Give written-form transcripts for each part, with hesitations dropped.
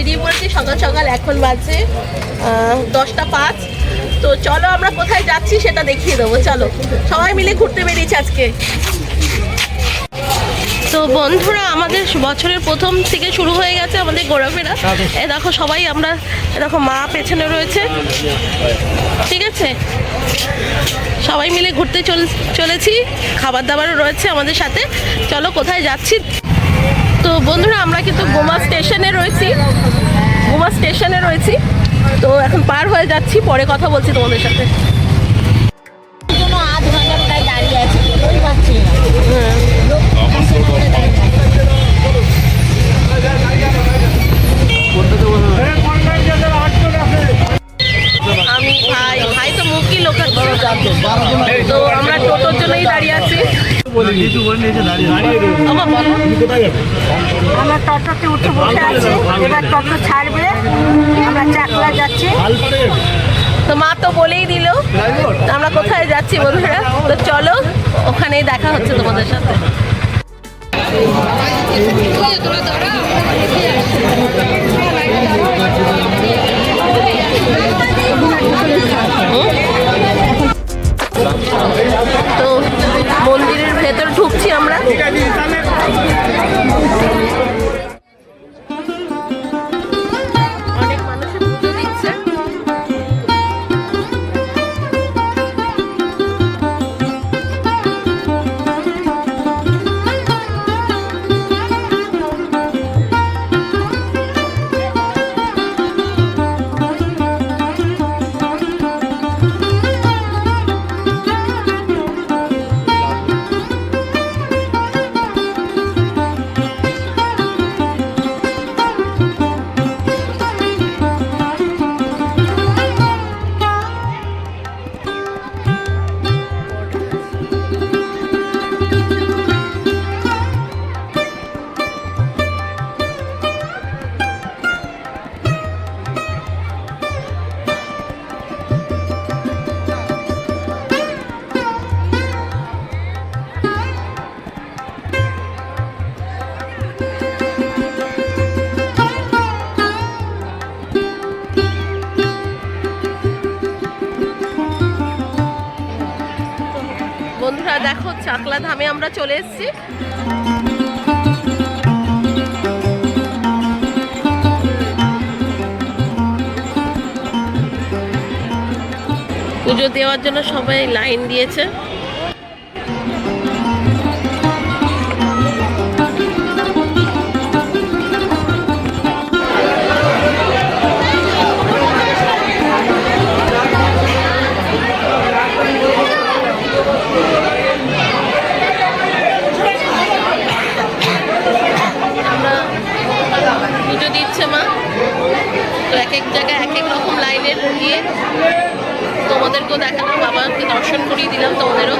বেরিয়ে পড়েছি সকাল সকাল। এখন বাজে 10টা 5। তো চলো আমরা কোথায় যাচ্ছি সেটা দেখিয়ে দেবো। চলো, সবাই মিলে ঘুরতে বেরিয়েছি আজকে। তো বন্ধুরা, আমাদের বছরের প্রথম থেকে শুরু হয়ে গেছে আমাদের ঘোরাফেরা। এ দেখো সবাই আমরা, দেখো মা পেছনে রয়েছে, ঠিক আছে? সবাই মিলে ঘুরতে চলেছি, খাবার দাবারও রয়েছে আমাদের সাথে। চলো কোথায় যাচ্ছি। তো বন্ধুরা, আমরা কিন্তু গোমা স্টেশনে রয়েছি। তো এখন পার হয়ে যাচ্ছি, পরে কথা বলছি তোমাদের সাথে। আমি ভাই তো মুখই লোকাচ্ছি। তো আমরা টোটোর জন্যই দাঁড়িয়ে আছি। আমরা টোটোতে উঠে বসে আছি, এবার টোটো ছাড়বে, আমরা চাকলা যাচ্ছি। তো মা তো বলেই দিল আমরা কোথায় যাচ্ছি বন্ধুরা। তো চলো, ওখানেই দেখা হচ্ছে তোমাদের সাথে। তো মন্দিরের ভেতর ঢুকছি আমরা। অনেক মানুষের পুজো দিচ্ছে। বন্ধুরা দেখো, চাকলা ধামে আমরা চলে এসেছি। পুজো দেওয়ার জন্য সবাই লাইন দিয়েছে। পুজো দিচ্ছে মা, তো এক এক জায়গায় এক এক রকম লাইনের গিয়ে তোমাদেরকেও দেখালাম, বাবাকে দর্শন করিয়ে দিলাম তোমাদেরও।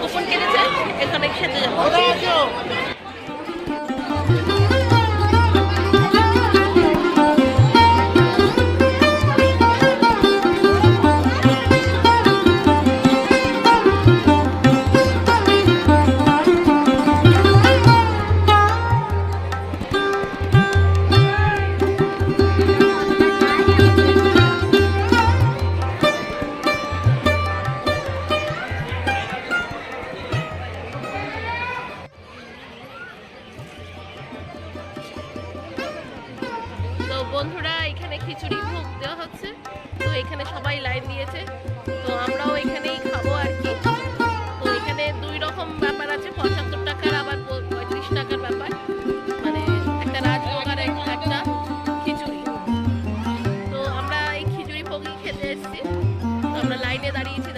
কুপন কেটেছে, এখানে খেতে যাবো। বন্ধুরা, এখানে খিচুড়ি ভোগ দেওয়া হচ্ছে। তো এখানে সবাই লাইন দিয়েছে, তো আমরাও এখানেই খাবো আর কি। তো এখানে দুই রকম ব্যাপার আছে, 75 টাকার আবার 35 টাকার ব্যাপার, মানে একটা রাজভোগ আর একটা খিচুড়ি। তো আমরা এই খিচুড়ি ভোগই খেতে এসেছি। এসেছি, তো আমরা লাইনে দাঁড়িয়েছি।